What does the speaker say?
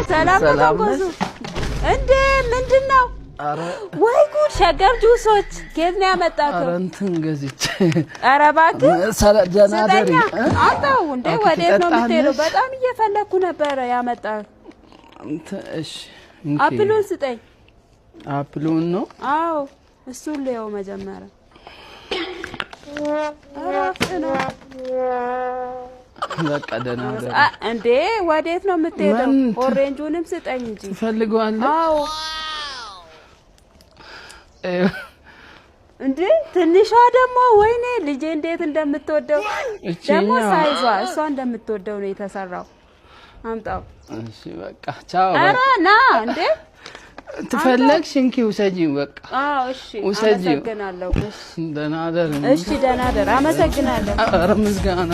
ሰላም ነው እንዴ ምንድነው አረ ወይ ጉድ ሸገር ጁሶች ከየት ነው ያመጣከው አረ እንትን ገዝቼ አረ እባክህ ሰላደናደሪ አጣው እንዴ ወዴት ነው የምትሄደው በጣም እየፈለኩ ነበር ያመጣው እሺ አፕሉን ስጠኝ አፕሉን ነው አዎ እሱን ለየው መጀመሪያ አራፍና በቃ ደህና እንዴ ወዴት ነው የምትሄደው ኦሬንጁንም ስጠኝ እንጂ ትፈልገዋለህ አዎ እንዴ ትንሿ ደግሞ ወይኔ ልጄ እንዴት እንደምትወደው ደግሞ ሳይዟ እሷ እንደምትወደው ነው የተሰራው አምጣው እሺ በቃ ቻው አረ ና እንዴ ትፈልግሽ እንኪ ውሰጂው በቃ አዎ እሺ አመሰግናለሁ እሺ ደህና ደር እሺ ደህና ደር አመሰግናለሁ አረ ምስጋና